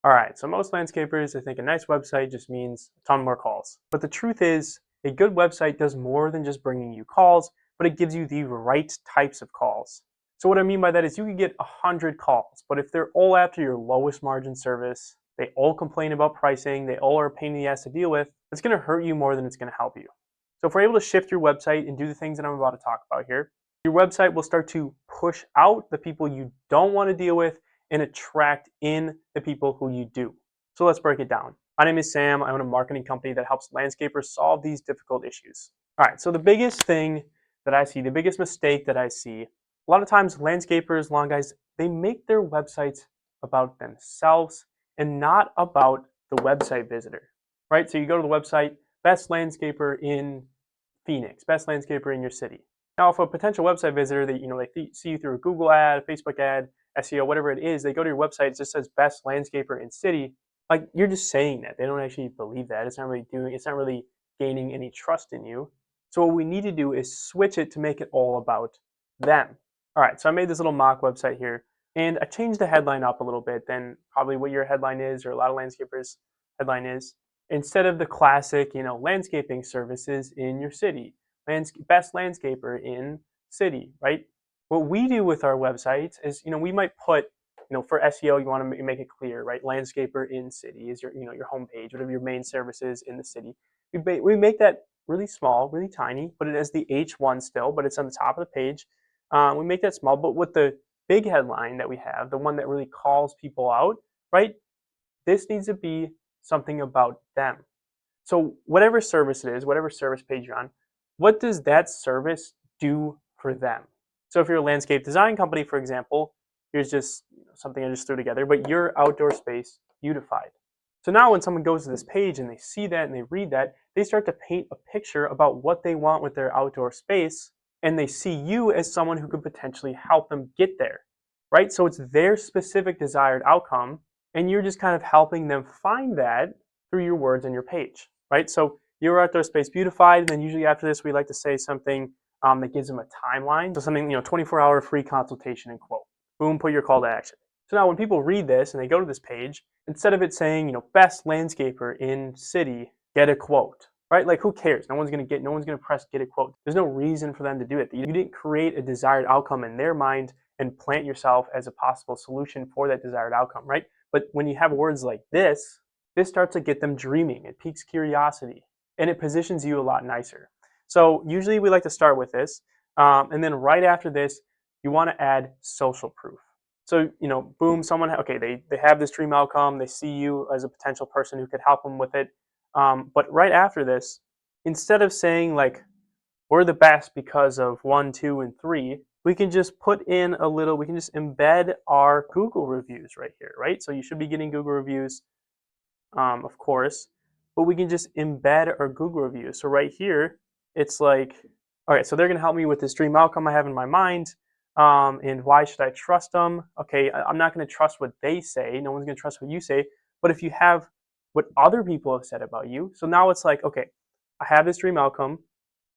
All right, so most landscapers, they think a nice website just means a ton more calls. But the truth is, a good website does more than just bringing you calls, but it gives you the right types of calls. So what I mean by that is you can get 100 calls, but if they're all after your lowest margin service, they all complain about pricing, they all are a pain in the ass to deal with, it's gonna hurt you more than it's gonna help you. So if we're able to shift your website and do the things that I'm about to talk about here, your website will start to push out the people you don't want to deal with and attract in the people who you do. So let's break it down. My name is Sam. I own a marketing company that helps landscapers solve these difficult issues. All right, so the biggest thing that I see, the biggest mistake that I see, a lot of times landscapers, lawn guys, they make their websites about themselves and not about the website visitor, right? So you go to the website, best landscaper in Phoenix, best landscaper in your city. Now, if a potential website visitor, they see you through a Google ad, a Facebook ad, SEO, whatever it is, they go to your website, it just says best landscaper in city. Like you're just saying that. They don't actually believe that. It's not really gaining any trust in you. So what we need to do is switch it to make it all about them. All right, so I made this little mock website here and I changed the headline up a little bit than probably what your headline is or a lot of landscapers' headline is. Instead of the classic, landscaping services in your city, best landscaper in city, right? What we do with our websites is, we might put, for SEO, you want to make it clear, right? Landscaper in city is your homepage, whatever your main service is in the city. We make that really small, really tiny, put it as the H1 still, but it's on the top of the page. We make that small, but with the big headline that we have, the one that really calls people out, right? This needs to be something about them. So whatever service it is, whatever service page you're on, what does that service do for them? So if you're a landscape design company, for example, here's just something I just threw together, but your outdoor space beautified. So now when someone goes to this page and they see that and they read that, they start to paint a picture about what they want with their outdoor space, and they see you as someone who could potentially help them get there, right? So it's their specific desired outcome, and you're just kind of helping them find that through your words and your page, right? So your outdoor space beautified, and then usually after this, we like to say something that gives them a timeline. So something, 24-hour free consultation and quote. Boom, put your call to action. So now when people read this and they go to this page, instead of it saying, best landscaper in city, get a quote, right? Like who cares? No one's gonna press get a quote. There's no reason for them to do it. You didn't create a desired outcome in their mind and plant yourself as a possible solution for that desired outcome, right? But when you have words like this starts to get them dreaming. It piques curiosity and it positions you a lot nicer. So usually we like to start with this. And then right after this, you want to add social proof. So, boom, they have this dream outcome. They see you as a potential person who could help them with it. But right after this, instead of saying like, we're the best because of 1, 2, and 3, we can just we can just embed our Google reviews right here, right? So you should be getting Google reviews, of course, but we can just embed our Google reviews. So right here, it's like, okay, so they're gonna help me with this dream outcome I have in my mind. And why should I trust them? Okay, I'm not gonna trust what they say. No one's gonna trust what you say. But if you have what other people have said about you, so now it's like, okay, I have this dream outcome.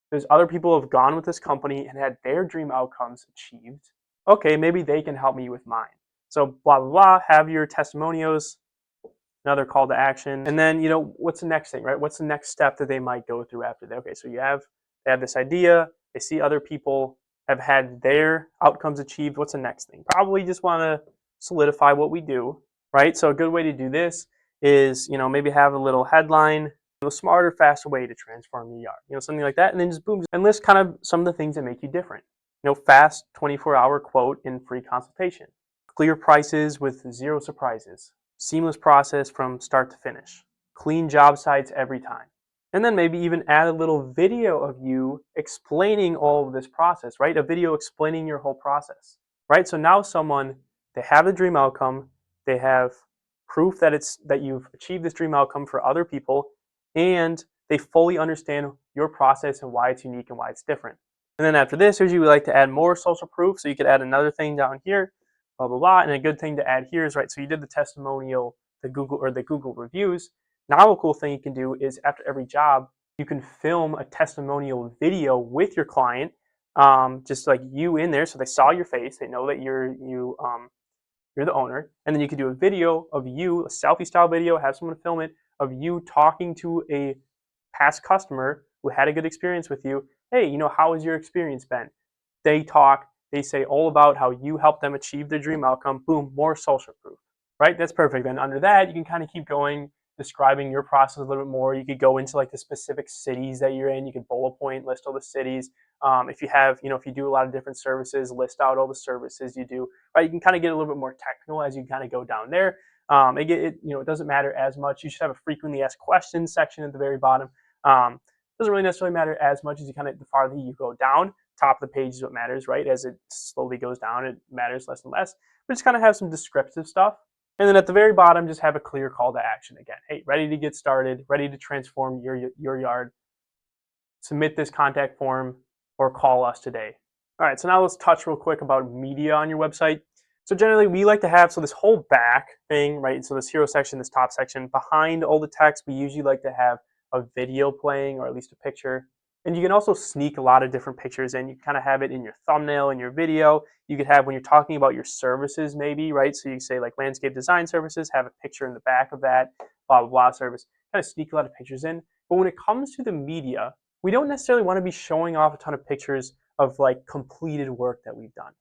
There's other people who have gone with this company and had their dream outcomes achieved. Okay, maybe they can help me with mine. So blah, blah, blah, have your testimonials, another call to action. And then, what's the next thing, right? What's the next step that they might go through after that? Okay, so they have this idea, they see other people have had their outcomes achieved. What's the next thing? Probably just want to solidify what we do, right? So a good way to do this is, maybe have a little headline, a smarter, faster way to transform your yard, something like that. And then just boom, and list kind of some of the things that make you different. Fast 24-hour quote and free consultation. Clear prices with zero surprises. Seamless process from start to finish. Clean job sites every time. And then maybe even add a little video of you explaining all of this process, right? A video explaining your whole process, right? So now they have the dream outcome, they have proof that you've achieved this dream outcome for other people, and they fully understand your process and why it's unique and why it's different. And then after this, usually we like to add more social proof. So you could add another thing down here, blah, blah, blah. And a good thing to add here is, right, so you did the testimonial, the Google reviews. Now a cool thing you can do is after every job, you can film a testimonial video with your client, just like you in there. So they saw your face. They know that you're the owner, and then you could do a video of you, a selfie style video, have someone film it, of you talking to a past customer who had a good experience with you. Hey, how has your experience been? They talk, they say all about how you helped them achieve their dream outcome. Boom, more social proof, right? That's perfect. Then under that, you can kind of keep going, describing your process a little bit more. You could go into like the specific cities that you're in. You could bullet point, list all the cities. If you have, if you do a lot of different services, list out all the services you do, right? You can kind of get a little bit more technical as you kind of go down there. It doesn't matter as much. You should have a frequently asked questions section at the very bottom. Doesn't really necessarily matter as much as you kind of, the farther you go down. Top of the page is what matters, right? As it slowly goes down, it matters less and less. But just kind of have some descriptive stuff. And then at the very bottom, just have a clear call to action again. Hey, ready to get started, ready to transform your yard. Submit this contact form or call us today. All right, so now let's touch real quick about media on your website. So generally we like to have, so this whole back thing, right? So this hero section, this top section, behind all the text, we usually like to have a video playing or at least a picture. And you can also sneak a lot of different pictures in. You kind of have it in your thumbnail, in your video. You could have when you're talking about your services maybe, right? So you say like landscape design services, have a picture in the back of that, blah, blah, blah service. Kind of sneak a lot of pictures in. But when it comes to the media, we don't necessarily want to be showing off a ton of pictures of like completed work that we've done,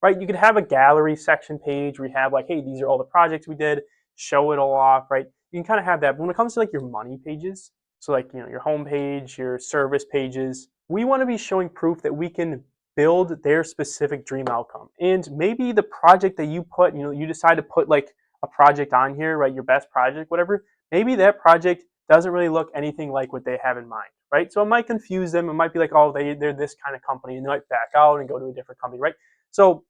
right? You could have a gallery section page where you have like, hey, these are all the projects we did, show it all off, right? You can kind of have that. But when it comes to like your money pages, so like, your home page, your service pages, we want to be showing proof that we can build their specific dream outcome. And maybe the project that you put, you decide to put like a project on here, right? Your best project, whatever. Maybe that project doesn't really look anything like what they have in mind, right? So it might confuse them. It might be like, oh, they're this kind of company, and they might back out and go to a different company, right? So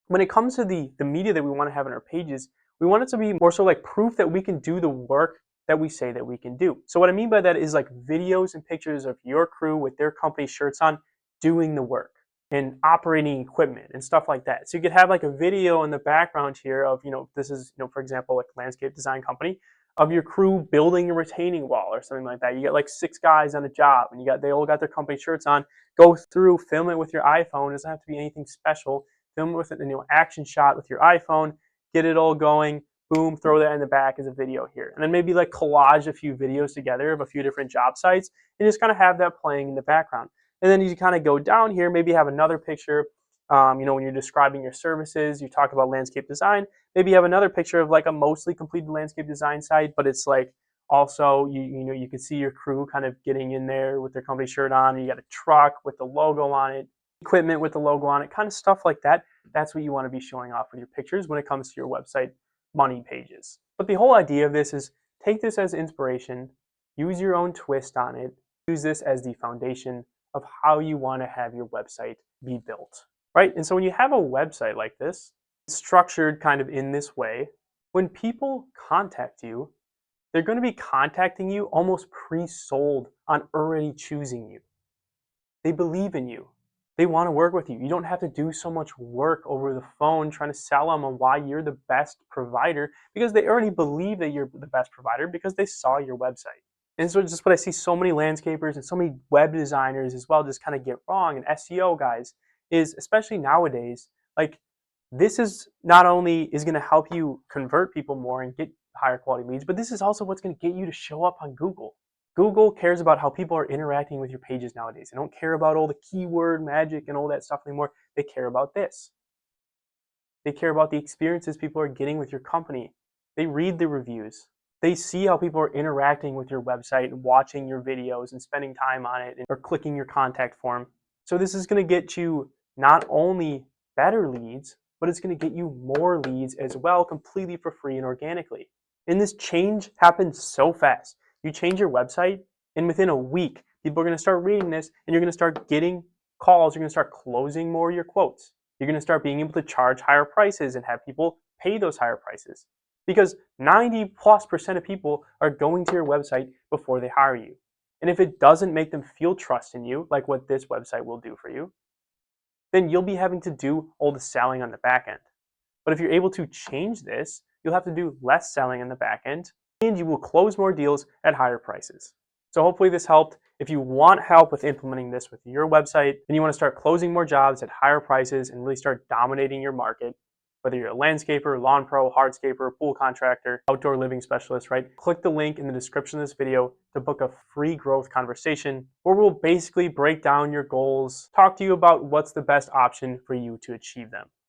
when it comes to the media that we want to have in our pages, we want it to be more so like proof that we can do the work that we say that we can do. So what I mean by that is like videos and pictures of your crew with their company shirts on doing the work and operating equipment and stuff like that. So you could have like a video in the background here of, this is, for example, like a landscape design company, of your crew building a retaining wall or something like that. You get like 6 guys on a job and they all got their company shirts on. Go through, film it with your iPhone. It doesn't have to be anything special. Film it with an action shot with your iPhone, get it all going, boom, throw that in the back as a video here. And then maybe like collage a few videos together of a few different job sites and just kind of have that playing in the background. And then you kind of go down here, maybe have another picture, when you're describing your services, you talk about landscape design, maybe you have another picture of like a mostly completed landscape design site, but it's like also, you can see your crew kind of getting in there with their company shirt on, and you got a truck with the logo on it, equipment with the logo on it, kind of stuff like that. That's what you want to be showing off with your pictures when it comes to your website money pages. But the whole idea of this is take this as inspiration, use your own twist on it, use this as the foundation of how you want to have your website be built, right? And so when you have a website like this, structured kind of in this way, when people contact you, they're going to be contacting you almost pre-sold on already choosing you. They believe in you. They want to work with you. You don't have to do so much work over the phone trying to sell them on why you're the best provider, because they already believe that you're the best provider because they saw your website. And so just what I see so many landscapers and so many web designers as well just kind of get wrong, and SEO guys, is especially nowadays, like this is not only is going to help you convert people more and get higher quality leads, but this is also what's going to get you to show up on Google. Google cares about how people are interacting with your pages nowadays. They don't care about all the keyword magic and all that stuff anymore. They care about this. They care about the experiences people are getting with your company. They read the reviews. They see how people are interacting with your website and watching your videos and spending time on it or clicking your contact form. So this is going to get you not only better leads, but it's going to get you more leads as well, completely for free and organically. And this change happens so fast. You change your website, and within a week, people are going to start reading this, and you're going to start getting calls. You're going to start closing more of your quotes. You're going to start being able to charge higher prices and have people pay those higher prices. Because 90+% of people are going to your website before they hire you. And if it doesn't make them feel trust in you, like what this website will do for you, then you'll be having to do all the selling on the back end. But if you're able to change this, you'll have to do less selling in the back end, and you will close more deals at higher prices. So hopefully this helped. If you want help with implementing this with your website and you want to start closing more jobs at higher prices and really start dominating your market, whether you're a landscaper, lawn pro, hardscaper, pool contractor, outdoor living specialist, right? Click the link in the description of this video to book a free growth conversation where we'll basically break down your goals, talk to you about what's the best option for you to achieve them.